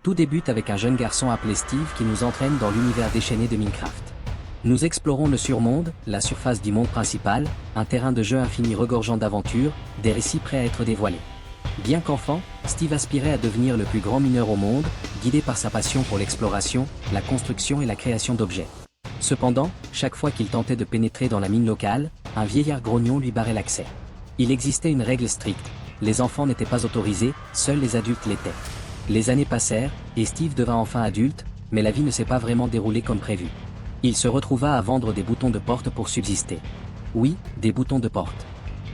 Tout débute avec un jeune garçon appelé Steve qui nous entraîne dans l'univers déchaîné de Minecraft. Nous explorons le surmonde, la surface du monde principal, un terrain de jeu infini regorgeant d'aventures, des récits prêts à être dévoilés. Bien qu'enfant, Steve aspirait à devenir le plus grand mineur au monde, guidé par sa passion pour l'exploration, la construction et la création d'objets. Cependant, chaque fois qu'il tentait de pénétrer dans la mine locale, un vieillard grognon lui barrait l'accès. Il existait une règle stricte, les enfants n'étaient pas autorisés, seuls les adultes l'étaient. Les années passèrent, et Steve devint enfin adulte, mais la vie ne s'est pas vraiment déroulée comme prévu. Il se retrouva à vendre des boutons de porte pour subsister. Oui, des boutons de porte.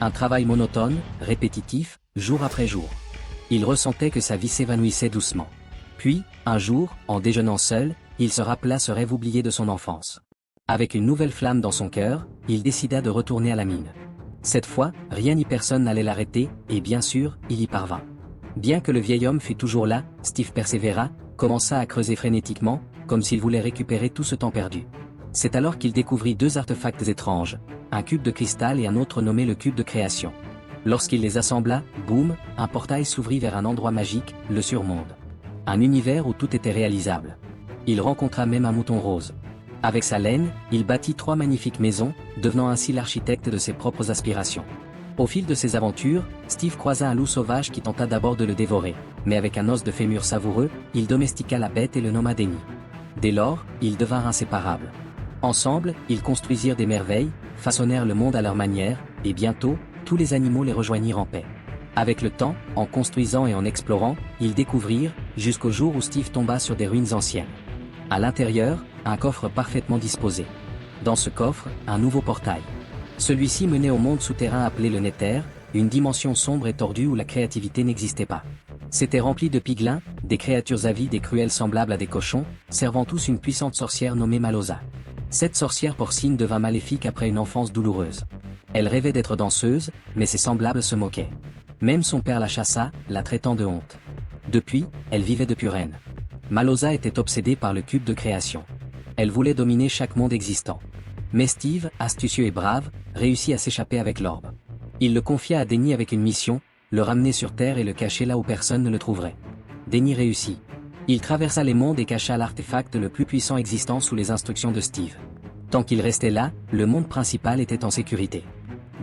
Un travail monotone, répétitif, jour après jour. Il ressentait que sa vie s'évanouissait doucement. Puis, un jour, en déjeunant seul, il se rappela ce rêve oublié de son enfance. Avec une nouvelle flamme dans son cœur, il décida de retourner à la mine. Cette fois, rien ni personne n'allait l'arrêter, et bien sûr, il y parvint. Bien que le vieil homme fût toujours là, Steve persévéra, commença à creuser frénétiquement, comme s'il voulait récupérer tout ce temps perdu. C'est alors qu'il découvrit deux artefacts étranges, un cube de cristal et un autre nommé le cube de création. Lorsqu'il les assembla, boum, un portail s'ouvrit vers un endroit magique, le surmonde. Un univers où tout était réalisable. Il rencontra même un mouton rose. Avec sa laine, il bâtit 3 magnifiques maisons, devenant ainsi l'architecte de ses propres aspirations. Au fil de ses aventures, Steve croisa un loup sauvage qui tenta d'abord de le dévorer, mais avec un os de fémur savoureux, il domestiqua la bête et le nomma Denny. Dès lors, ils devinrent inséparables. Ensemble, ils construisirent des merveilles, façonnèrent le monde à leur manière, et bientôt, tous les animaux les rejoignirent en paix. Avec le temps, en construisant et en explorant, ils découvrirent, jusqu'au jour où Steve tomba sur des ruines anciennes. À l'intérieur, un coffre parfaitement disposé. Dans ce coffre, un nouveau portail. Celui-ci menait au monde souterrain appelé le Nether, une dimension sombre et tordue où la créativité n'existait pas. C'était rempli de piglins, des créatures avides et cruelles semblables à des cochons, servant tous une puissante sorcière nommée Malosa. Cette sorcière porcine devint maléfique après une enfance douloureuse. Elle rêvait d'être danseuse, mais ses semblables se moquaient. Même son père la chassa, la traitant de honte. Depuis, elle vivait de pure haine. Malosa était obsédée par le cube de création. Elle voulait dominer chaque monde existant. Mais Steve, astucieux et brave, réussit à s'échapper avec l'orbe. Il le confia à Denny avec une mission, le ramener sur Terre et le cacher là où personne ne le trouverait. Denny réussit. Il traversa les mondes et cacha l'artefact le plus puissant existant sous les instructions de Steve. Tant qu'il restait là, le monde principal était en sécurité.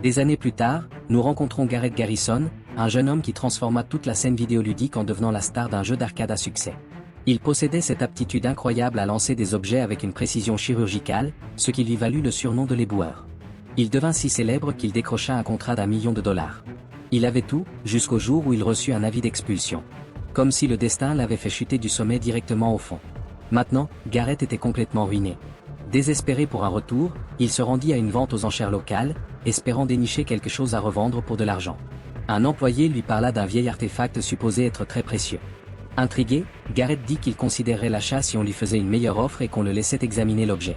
Des années plus tard, nous rencontrons Garrett Garrison, un jeune homme qui transforma toute la scène vidéoludique en devenant la star d'un jeu d'arcade à succès. Il possédait cette aptitude incroyable à lancer des objets avec une précision chirurgicale, ce qui lui valut le surnom de l'éboueur. Il devint si célèbre qu'il décrocha un contrat d'1 million de dollars. Il avait tout, jusqu'au jour où il reçut un avis d'expulsion. Comme si le destin l'avait fait chuter du sommet directement au fond. Maintenant, Garrett était complètement ruiné. Désespéré pour un retour, il se rendit à une vente aux enchères locales, espérant dénicher quelque chose à revendre pour de l'argent. Un employé lui parla d'un vieil artefact supposé être très précieux. Intrigué, Garrett dit qu'il considérerait l'achat si on lui faisait une meilleure offre et qu'on le laissait examiner l'objet.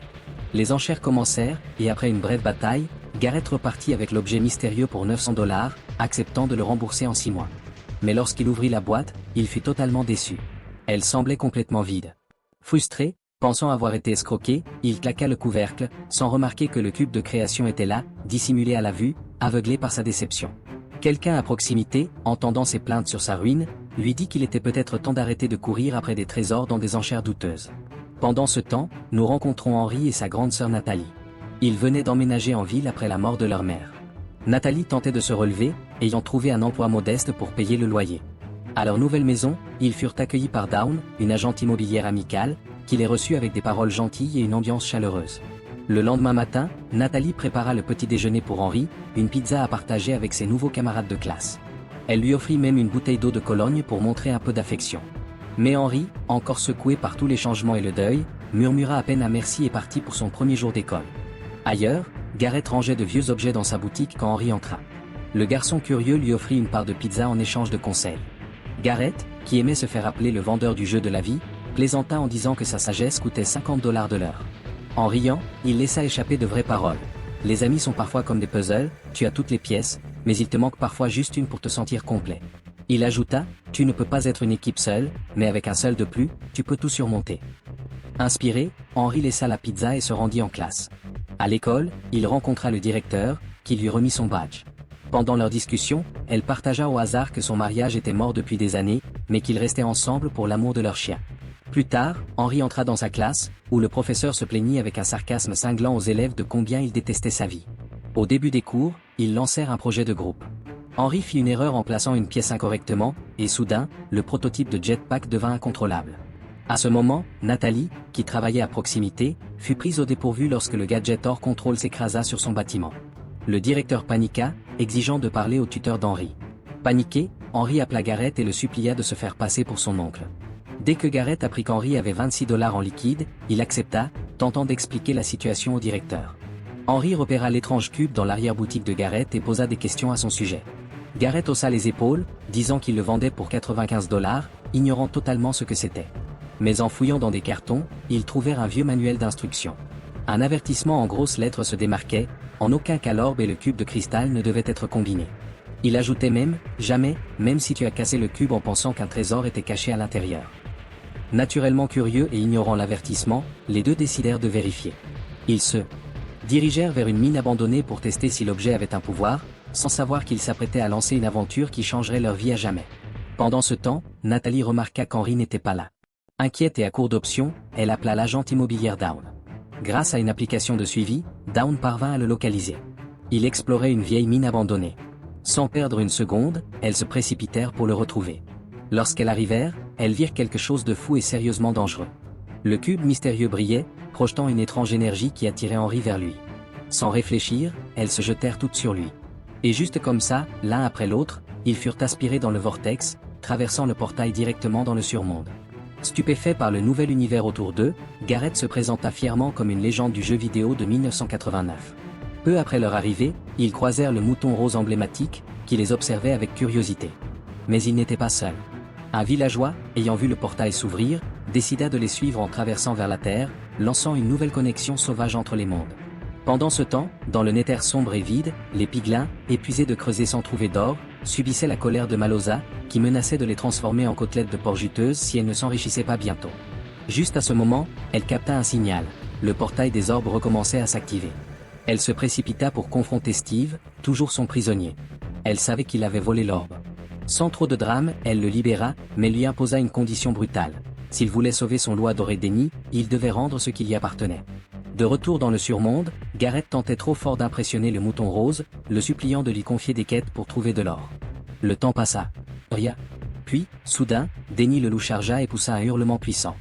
Les enchères commencèrent, et après une brève bataille, Garrett repartit avec l'objet mystérieux pour 900 $, acceptant de le rembourser en 6 mois. Mais lorsqu'il ouvrit la boîte, il fut totalement déçu. Elle semblait complètement vide. Frustré, pensant avoir été escroqué, il claqua le couvercle, sans remarquer que le cube de création était là, dissimulé à la vue, aveuglé par sa déception. Quelqu'un à proximité, entendant ses plaintes sur sa ruine, lui dit qu'il était peut-être temps d'arrêter de courir après des trésors dans des enchères douteuses. Pendant ce temps, nous rencontrons Henry et sa grande sœur Nathalie. Ils venaient d'emménager en ville après la mort de leur mère. Nathalie tentait de se relever, ayant trouvé un emploi modeste pour payer le loyer. À leur nouvelle maison, ils furent accueillis par Dawn, une agente immobilière amicale, qui les reçut avec des paroles gentilles et une ambiance chaleureuse. Le lendemain matin, Nathalie prépara le petit déjeuner pour Henry, une pizza à partager avec ses nouveaux camarades de classe. Elle lui offrit même une bouteille d'eau de Cologne pour montrer un peu d'affection. Mais Henry, encore secoué par tous les changements et le deuil, murmura à peine un merci et partit pour son premier jour d'école. Ailleurs, Garrett rangeait de vieux objets dans sa boutique quand Henry entra. Le garçon curieux lui offrit une part de pizza en échange de conseils. Garrett, qui aimait se faire appeler le vendeur du jeu de la vie, plaisanta en disant que sa sagesse coûtait 50 $ de l'heure. En riant, il laissa échapper de vraies paroles. Les amis sont parfois comme des puzzles, tu as toutes les pièces, mais il te manque parfois juste une pour te sentir complet. Il ajouta, tu ne peux pas être une équipe seule, mais avec un seul de plus, tu peux tout surmonter. Inspiré, Henry laissa la pizza et se rendit en classe. À l'école, il rencontra le directeur, qui lui remit son badge. Pendant leur discussion, elle partagea au hasard que son mariage était mort depuis des années, mais qu'ils restaient ensemble pour l'amour de leur chien. Plus tard, Henry entra dans sa classe, où le professeur se plaignit avec un sarcasme cinglant aux élèves de combien il détestait sa vie. Au début des cours, ils lancèrent un projet de groupe. Henry fit une erreur en plaçant une pièce incorrectement, et soudain, le prototype de jetpack devint incontrôlable. À ce moment, Nathalie, qui travaillait à proximité, fut prise au dépourvu lorsque le gadget hors contrôle s'écrasa sur son bâtiment. Le directeur paniqua, exigeant de parler au tuteur d'Henry. Paniqué, Henry appela Garrett et le supplia de se faire passer pour son oncle. Dès que Garrett apprit qu'Henry avait 26 $ en liquide, il accepta, tentant d'expliquer la situation au directeur. Henry repéra l'étrange cube dans l'arrière-boutique de Garrett et posa des questions à son sujet. Garrett haussa les épaules, disant qu'il le vendait pour 95 $, ignorant totalement ce que c'était. Mais en fouillant dans des cartons, ils trouvèrent un vieux manuel d'instructions. Un avertissement en grosses lettres se démarquait, en aucun cas l'orbe et le cube de cristal ne devaient être combinés. Il ajoutait même, jamais, même si tu as cassé le cube en pensant qu'un trésor était caché à l'intérieur. Naturellement curieux et ignorant l'avertissement, les deux décidèrent de vérifier. Ils se dirigèrent vers une mine abandonnée pour tester si l'objet avait un pouvoir, sans savoir qu'ils s'apprêtaient à lancer une aventure qui changerait leur vie à jamais. Pendant ce temps, Nathalie remarqua qu'Henry n'était pas là. Inquiète et à court d'options, elle appela l'agente immobilière Down. Grâce à une application de suivi, Down parvint à le localiser. Il explorait une vieille mine abandonnée. Sans perdre une seconde, elles se précipitèrent pour le retrouver. Lorsqu'elles arrivèrent, elles virent quelque chose de fou et sérieusement dangereux. Le cube mystérieux brillait, projetant une étrange énergie qui attirait Henry vers lui. Sans réfléchir, elles se jetèrent toutes sur lui. Et juste comme ça, l'un après l'autre, ils furent aspirés dans le vortex, traversant le portail directement dans le surmonde. Stupéfait par le nouvel univers autour d'eux, Garrett se présenta fièrement comme une légende du jeu vidéo de 1989. Peu après leur arrivée, ils croisèrent le mouton rose emblématique, qui les observait avec curiosité. Mais ils n'étaient pas seuls. Un villageois, ayant vu le portail s'ouvrir, décida de les suivre en traversant vers la Terre, lançant une nouvelle connexion sauvage entre les mondes. Pendant ce temps, dans le Nether sombre et vide, les piglins, épuisés de creuser sans trouver d'or, subissaient la colère de Malosa, qui menaçait de les transformer en côtelettes de porc juteuses si elles ne s'enrichissaient pas bientôt. Juste à ce moment, elle capta un signal, le portail des orbes recommençait à s'activer. Elle se précipita pour confronter Steve, toujours son prisonnier. Elle savait qu'il avait volé l'orbe. Sans trop de drame, elle le libéra, mais lui imposa une condition brutale. S'il voulait sauver son loi doré Denny, il devait rendre ce qui lui appartenait. De retour dans le surmonde, Garrett tentait trop fort d'impressionner le mouton rose, le suppliant de lui confier des quêtes pour trouver de l'or. Le temps passa. Rien. Puis, soudain, Denny le loup chargea et poussa un hurlement puissant.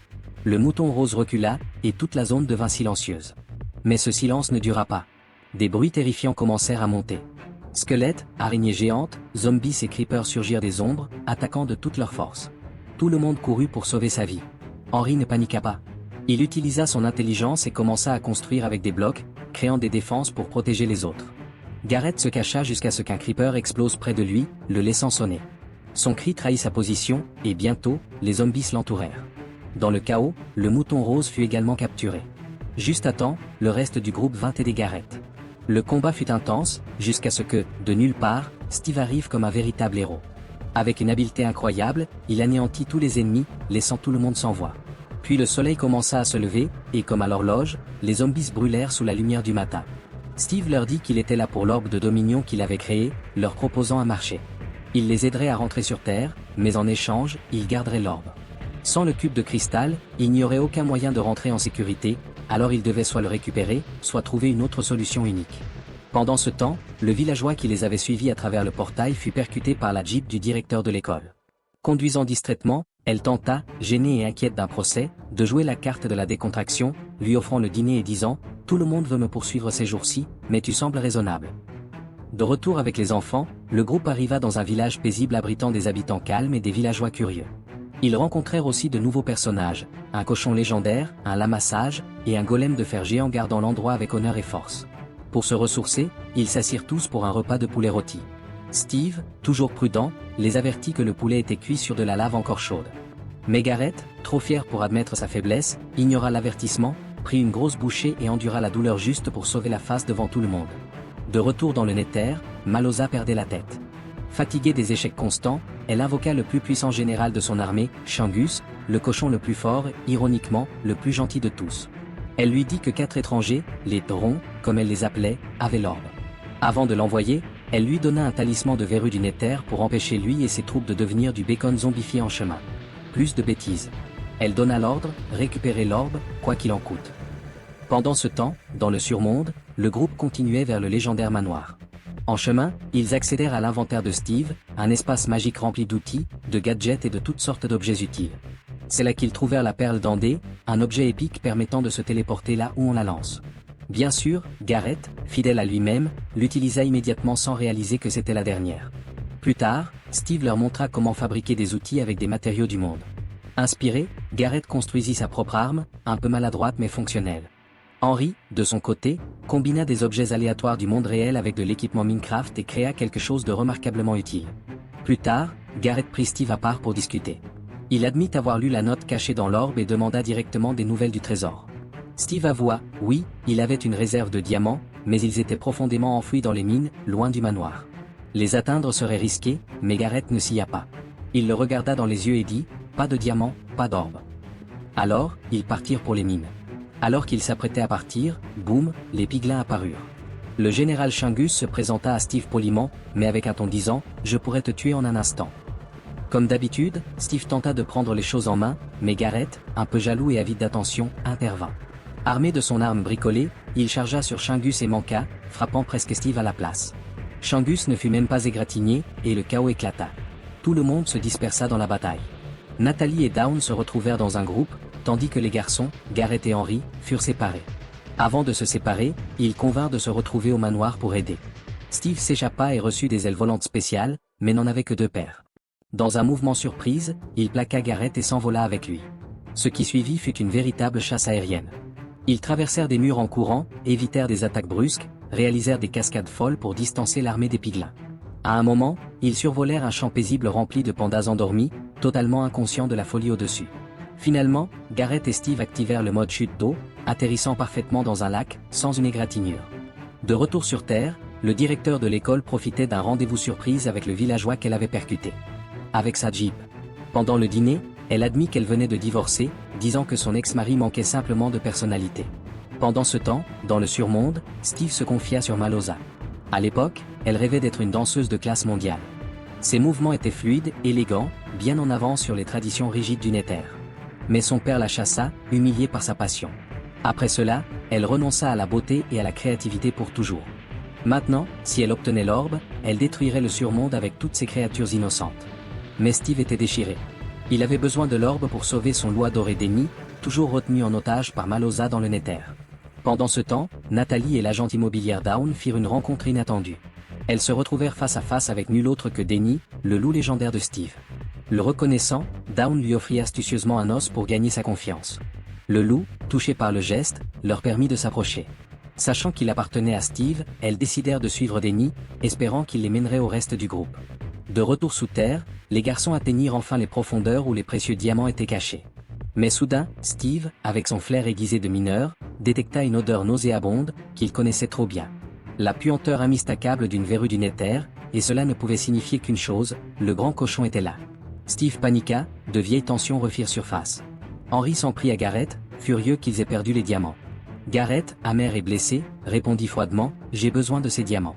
Le mouton rose recula, et toute la zone devint silencieuse. Mais ce silence ne dura pas. Des bruits terrifiants commencèrent à monter. Squelettes, araignées géantes, zombies et creepers surgirent des ombres, attaquant de toute leur force. Tout le monde courut pour sauver sa vie. Henry ne paniqua pas. Il utilisa son intelligence et commença à construire avec des blocs, créant des défenses pour protéger les autres. Garrett se cacha jusqu'à ce qu'un creeper explose près de lui, le laissant sonner. Son cri trahit sa position, et bientôt, les zombies l'entourèrent. Dans le chaos, le mouton rose fut également capturé. Juste à temps, le reste du groupe vint aider Garrett. Le combat fut intense, jusqu'à ce que, de nulle part, Steve arrive comme un véritable héros. Avec une habileté incroyable, il anéantit tous les ennemis, laissant tout le monde sans voix. Puis le soleil commença à se lever, et comme à l'horloge, les zombies brûlèrent sous la lumière du matin. Steve leur dit qu'il était là pour l'orbe de Dominion qu'il avait créé, leur proposant un marché. Il les aiderait à rentrer sur Terre, mais en échange, il garderait l'orbe. Sans le cube de cristal, il n'y aurait aucun moyen de rentrer en sécurité, alors il devait soit le récupérer, soit trouver une autre solution unique. Pendant ce temps, le villageois qui les avait suivis à travers le portail fut percuté par la Jeep du directeur de l'école. Conduisant distraitement, elle tenta, gênée et inquiète d'un procès, de jouer la carte de la décontraction, lui offrant le dîner et disant « Tout le monde veut me poursuivre ces jours-ci, mais tu sembles raisonnable. » De retour avec les enfants, le groupe arriva dans un village paisible abritant des habitants calmes et des villageois curieux. Ils rencontrèrent aussi de nouveaux personnages, un cochon légendaire, un lama sage, et un golem de fer géant gardant l'endroit avec honneur et force. Pour se ressourcer, ils s'assirent tous pour un repas de poulet rôti. Steve, toujours prudent, les avertit que le poulet était cuit sur de la lave encore chaude. Mais Garrett, trop fier pour admettre sa faiblesse, ignora l'avertissement, prit une grosse bouchée et endura la douleur juste pour sauver la face devant tout le monde. De retour dans le Nether, Malosa perdait la tête. Fatiguée des échecs constants, elle invoqua le plus puissant général de son armée, Shangus, le cochon le plus fort, ironiquement, le plus gentil de tous. Elle lui dit que 4 étrangers, les Taurons, comme elle les appelait, avaient l'orbe. Avant de l'envoyer, Elle lui donna un talisman de verrue du Nether pour empêcher lui et ses troupes de devenir du bacon zombifié en chemin. Plus de bêtises. Elle donna l'ordre, récupérer l'orbe, quoi qu'il en coûte. Pendant ce temps, dans le surmonde, le groupe continuait vers le légendaire manoir. En chemin, ils accédèrent à l'inventaire de Steve, un espace magique rempli d'outils, de gadgets et de toutes sortes d'objets utiles. C'est là qu'ils trouvèrent la perle d'Andé, un objet épique permettant de se téléporter là où on la lance. Bien sûr, Gareth, fidèle à lui-même, l'utilisa immédiatement sans réaliser que c'était la dernière. Plus tard, Steve leur montra comment fabriquer des outils avec des matériaux du monde. Inspiré, Gareth construisit sa propre arme, un peu maladroite mais fonctionnelle. Henry, de son côté, combina des objets aléatoires du monde réel avec de l'équipement Minecraft et créa quelque chose de remarquablement utile. Plus tard, Gareth prit Steve à part pour discuter. Il admit avoir lu la note cachée dans l'orbe et demanda directement des nouvelles du trésor. Steve avoua, oui, il avait une réserve de diamants, mais ils étaient profondément enfouis dans les mines, loin du manoir. Les atteindre serait risqué, mais Gareth ne s'y a pas. Il le regarda dans les yeux et dit, pas de diamants, pas d'orbe. Alors, ils partirent pour les mines. Alors qu'ils s'apprêtaient à partir, boum, les piglins apparurent. Le général Chungus se présenta à Steve poliment, mais avec un ton disant, je pourrais te tuer en un instant. Comme d'habitude, Steve tenta de prendre les choses en main, mais Gareth, un peu jaloux et avide d'attention, intervint. Armé de son arme bricolée, il chargea sur Chungus et manqua, frappant presque Steve à la place. Chungus ne fut même pas égratigné, et le chaos éclata. Tout le monde se dispersa dans la bataille. Nathalie et Dawn se retrouvèrent dans un groupe, tandis que les garçons, Gareth et Henry, furent séparés. Avant de se séparer, ils convinrent de se retrouver au manoir pour aider. Steve s'échappa et reçut des ailes volantes spéciales, mais n'en avait que 2 paires. Dans un mouvement surprise, il plaqua Gareth et s'envola avec lui. Ce qui suivit fut une véritable chasse aérienne. Ils traversèrent des murs en courant, évitèrent des attaques brusques, réalisèrent des cascades folles pour distancer l'armée des piglins. À un moment, ils survolèrent un champ paisible rempli de pandas endormis, totalement inconscients de la folie au-dessus. Finalement, Gareth et Steve activèrent le mode chute d'eau, atterrissant parfaitement dans un lac, sans une égratignure. De retour sur Terre, le directeur de l'école profitait d'un rendez-vous surprise avec le villageois qu'elle avait percuté. Avec sa Jeep. Pendant le dîner, elle admit qu'elle venait de divorcer, disant que son ex-mari manquait simplement de personnalité. Pendant ce temps, dans le surmonde, Steve se confia sur Malosa. À l'époque, elle rêvait d'être une danseuse de classe mondiale. Ses mouvements étaient fluides, élégants, bien en avance sur les traditions rigides du Nether. Mais son père la chassa, humilié par sa passion. Après cela, elle renonça à la beauté et à la créativité pour toujours. Maintenant, si elle obtenait l'orbe, elle détruirait le surmonde avec toutes ses créatures innocentes. Mais Steve était déchiré. Il avait besoin de l'orbe pour sauver son loi doré d'Eni, toujours retenu en otage par Malosa dans le Nether. Pendant ce temps, Nathalie et l'agente immobilière Dawn firent une rencontre inattendue. Elles se retrouvèrent face à face avec nul autre que Denny, le loup légendaire de Steve. Le reconnaissant, Dawn lui offrit astucieusement un os pour gagner sa confiance. Le loup, touché par le geste, leur permit de s'approcher. Sachant qu'il appartenait à Steve, elles décidèrent de suivre Denny, espérant qu'il les mènerait au reste du groupe. De retour sous terre, les garçons atteignirent enfin les profondeurs où les précieux diamants étaient cachés. Mais soudain, Steve, avec son flair aiguisé de mineur, détecta une odeur nauséabonde, qu'il connaissait trop bien. La puanteur immistakable d'une verrue du Nether, et cela ne pouvait signifier qu'une chose, le grand cochon était là. Steve paniqua, de vieilles tensions refirent surface. Henry s'en prit à Gareth, furieux qu'ils aient perdu les diamants. Gareth, amer et blessé, répondit froidement, « J'ai besoin de ces diamants.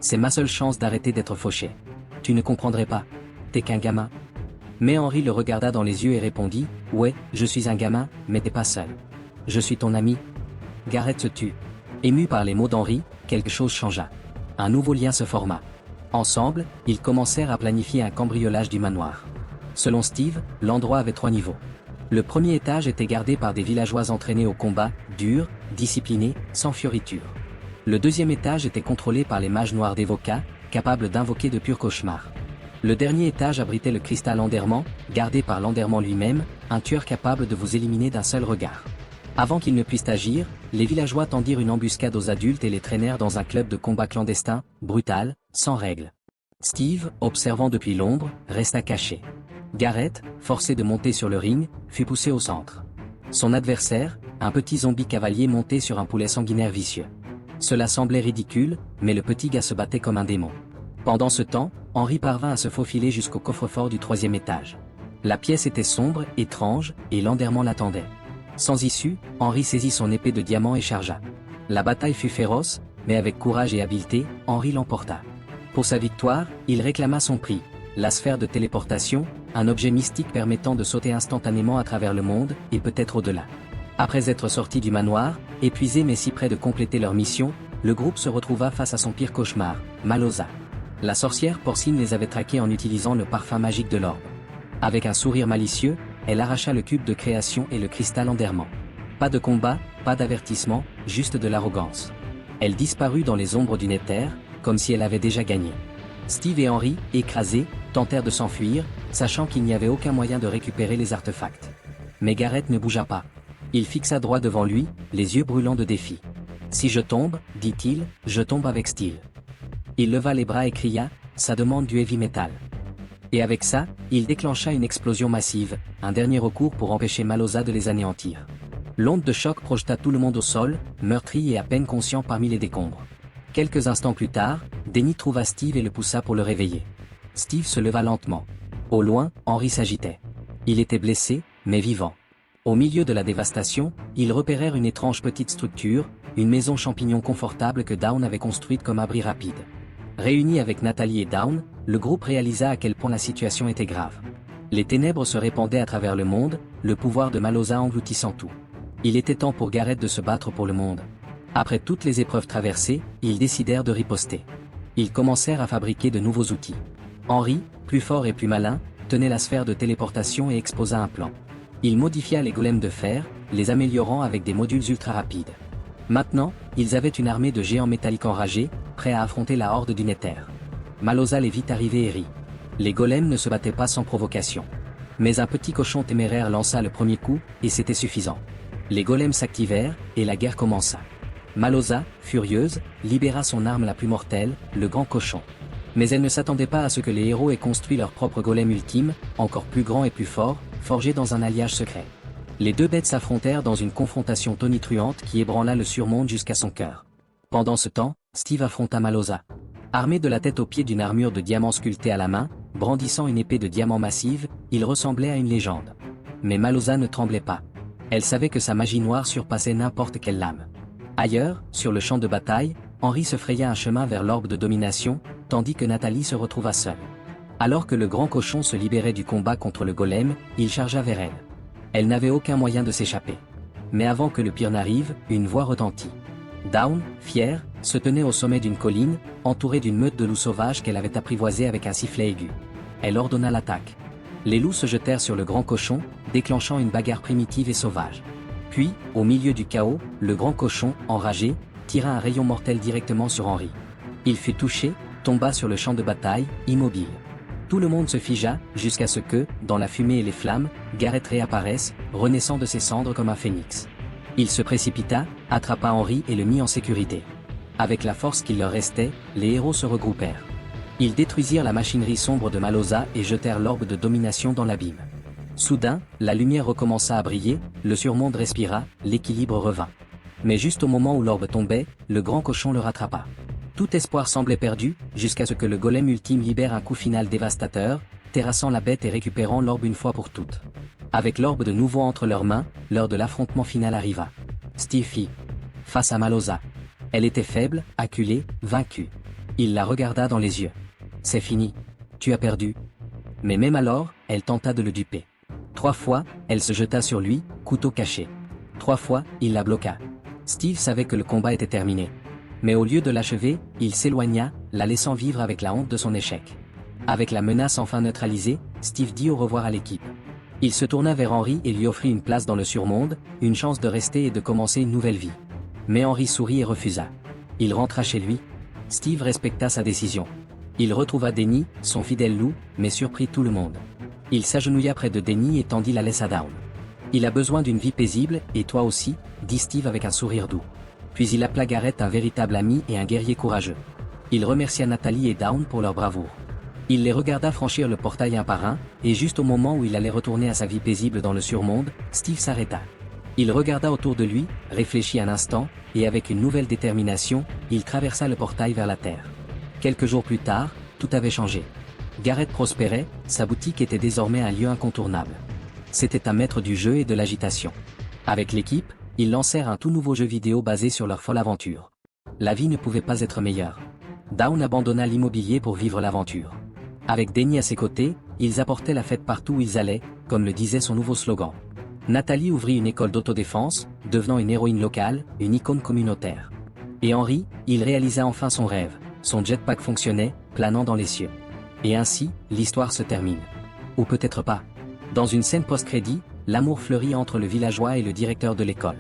C'est ma seule chance d'arrêter d'être fauché. Tu ne comprendrais pas. T'es qu'un gamin. » Mais Henry le regarda dans les yeux et répondit, « Ouais, je suis un gamin, mais t'es pas seul. Je suis ton ami. » Gareth se tut. Ému par les mots d'Henry, quelque chose changea. Un nouveau lien se forma. Ensemble, ils commencèrent à planifier un cambriolage du manoir. Selon Steve, l'endroit avait 3 niveaux. Le premier étage était gardé par des villageois entraînés au combat, durs, disciplinés, sans fioriture. Le deuxième étage était contrôlé par les mages noirs d'Evoca, capables d'invoquer de purs cauchemars. Le dernier étage abritait le cristal Enderman, gardé par l'Enderman lui-même, un tueur capable de vous éliminer d'un seul regard. Avant qu'ils ne puissent agir, les villageois tendirent une embuscade aux adultes et les traînèrent dans un club de combat clandestin, brutal, sans règles. Steve, observant depuis l'ombre, resta caché. Gareth, forcé de monter sur le ring, fut poussé au centre. Son adversaire, un petit zombie cavalier monté sur un poulet sanguinaire vicieux. Cela semblait ridicule, mais le petit gars se battait comme un démon. Pendant ce temps, Henry parvint à se faufiler jusqu'au coffre-fort du 3e étage. La pièce était sombre, étrange, et l'enderrement l'attendait. Sans issue, Henry saisit son épée de diamant et chargea. La bataille fut féroce, mais avec courage et habileté, Henry l'emporta. Pour sa victoire, il réclama son prix, la sphère de téléportation, un objet mystique permettant de sauter instantanément à travers le monde, et peut-être au-delà. Après être sortis du manoir, épuisés mais si près de compléter leur mission, le groupe se retrouva face à son pire cauchemar, Maloza. La sorcière porcine les avait traqués en utilisant le parfum magique de l'orbe. Avec un sourire malicieux, elle arracha le cube de création et le cristal en dermant. Pas de combat, pas d'avertissement, juste de l'arrogance. Elle disparut dans les ombres du Nether, comme si elle avait déjà gagné. Steve et Henry, écrasés, tentèrent de s'enfuir, sachant qu'il n'y avait aucun moyen de récupérer les artefacts. Mais Garrett ne bougea pas. Il fixa droit devant lui, les yeux brûlants de défi. « Si je tombe, dit-il, je tombe avec style. » Il leva les bras et cria, « Ça demande du heavy metal. » Et avec ça, il déclencha une explosion massive, un dernier recours pour empêcher Maloza de les anéantir. L'onde de choc projeta tout le monde au sol, meurtri et à peine conscient parmi les décombres. Quelques instants plus tard, Denny trouva Steve et le poussa pour le réveiller. Steve se leva lentement. Au loin, Henry s'agitait. Il était blessé, mais vivant. Au milieu de la dévastation, ils repérèrent une étrange petite structure, une maison champignon confortable que Dawn avait construite comme abri rapide. Réunis avec Natalie et Dawn, le groupe réalisa à quel point la situation était grave. Les ténèbres se répandaient à travers le monde, le pouvoir de Maloza engloutissant tout. Il était temps pour Garrett de se battre pour le monde. Après toutes les épreuves traversées, ils décidèrent de riposter. Ils commencèrent à fabriquer de nouveaux outils. Henry, plus fort et plus malin, tenait la sphère de téléportation et exposa un plan. Il modifia les golems de fer, les améliorant avec des modules ultra rapides. Maintenant, ils avaient une armée de géants métalliques enragés, prêts à affronter la horde du Nether. Maloza les vit arriver et rit. Les golems ne se battaient pas sans provocation. Mais un petit cochon téméraire lança le premier coup, et c'était suffisant. Les golems s'activèrent, et la guerre commença. Maloza, furieuse, libéra son arme la plus mortelle, le grand cochon. Mais elle ne s'attendait pas à ce que les héros aient construit leur propre golem ultime, encore plus grand et plus fort, forgé dans un alliage secret. Les deux bêtes s'affrontèrent dans une confrontation tonitruante qui ébranla le surmonde jusqu'à son cœur. Pendant ce temps, Steve affronta Maloza. Armé de la tête aux pieds d'une armure de diamants sculptée à la main, brandissant une épée de diamant massive, il ressemblait à une légende. Mais Maloza ne tremblait pas. Elle savait que sa magie noire surpassait n'importe quelle lame. Ailleurs, sur le champ de bataille, Henry se fraya un chemin vers l'orbe de domination, tandis que Nathalie se retrouva seule. Alors que le grand cochon se libérait du combat contre le golem, il chargea vers elle. Elle n'avait aucun moyen de s'échapper. Mais avant que le pire n'arrive, une voix retentit. Dawn, fière, se tenait au sommet d'une colline, entourée d'une meute de loups sauvages qu'elle avait apprivoisés avec un sifflet aigu. Elle ordonna l'attaque. Les loups se jetèrent sur le grand cochon, déclenchant une bagarre primitive et sauvage. Puis, au milieu du chaos, le grand cochon, enragé, tira un rayon mortel directement sur Henry. Il fut touché, tomba sur le champ de bataille, immobile. Tout le monde se figea, jusqu'à ce que, dans la fumée et les flammes, Garrett réapparaisse, renaissant de ses cendres comme un phénix. Il se précipita, attrapa Henry et le mit en sécurité. Avec la force qu'il leur restait, les héros se regroupèrent. Ils détruisirent la machinerie sombre de Maloza et jetèrent l'orbe de domination dans l'abîme. Soudain, la lumière recommença à briller, le surmonde respira, l'équilibre revint. Mais juste au moment où l'orbe tombait, le grand cochon le rattrapa. Tout espoir semblait perdu, jusqu'à ce que le golem ultime libère un coup final dévastateur, terrassant la bête et récupérant l'orbe une fois pour toutes. Avec l'orbe de nouveau entre leurs mains, l'heure de l'affrontement final arriva. Steve fit face à Maloza. Elle était faible, acculée, vaincue. Il la regarda dans les yeux. « C'est fini. Tu as perdu. » Mais même alors, elle tenta de le duper. 3 fois, elle se jeta sur lui, couteau caché. 3 fois, il la bloqua. Steve savait que le combat était terminé. Mais au lieu de l'achever, il s'éloigna, la laissant vivre avec la honte de son échec. Avec la menace enfin neutralisée, Steve dit au revoir à l'équipe. Il se tourna vers Henry et lui offrit une place dans le surmonde, une chance de rester et de commencer une nouvelle vie. Mais Henry sourit et refusa. Il rentra chez lui. Steve respecta sa décision. Il retrouva Denny, son fidèle loup, mais surprit tout le monde. Il s'agenouilla près de Denny et tendit la laisse à Dawn. Il a besoin d'une vie paisible, et toi aussi, dit Steve avec un sourire doux. Puis il appela Garrett un véritable ami et un guerrier courageux. Il remercia Nathalie et Dawn pour leur bravoure. Il les regarda franchir le portail un par un, et juste au moment où il allait retourner à sa vie paisible dans le surmonde, Steve s'arrêta. Il regarda autour de lui, réfléchit un instant, et avec une nouvelle détermination, il traversa le portail vers la Terre. Quelques jours plus tard, tout avait changé. Garrett prospérait, sa boutique était désormais un lieu incontournable. C'était un maître du jeu et de l'agitation. Avec l'équipe, ils lancèrent un tout nouveau jeu vidéo basé sur leur folle aventure. La vie ne pouvait pas être meilleure. Dawn abandonna l'immobilier pour vivre l'aventure. Avec Denny à ses côtés, ils apportaient la fête partout où ils allaient, comme le disait son nouveau slogan. Nathalie ouvrit une école d'autodéfense, devenant une héroïne locale, une icône communautaire. Et Henry, il réalisa enfin son rêve, son jetpack fonctionnait, planant dans les cieux. Et ainsi, l'histoire se termine. Ou peut-être pas. Dans une scène post-crédit, l'amour fleurit entre le villageois et le directeur de l'école.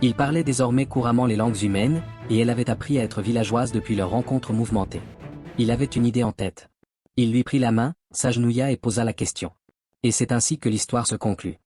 Ils parlaient désormais couramment les langues humaines, et elle avait appris à être villageoise depuis leur rencontre mouvementée. Il avait une idée en tête. Il lui prit la main, s'agenouilla et posa la question. Et c'est ainsi que l'histoire se conclut.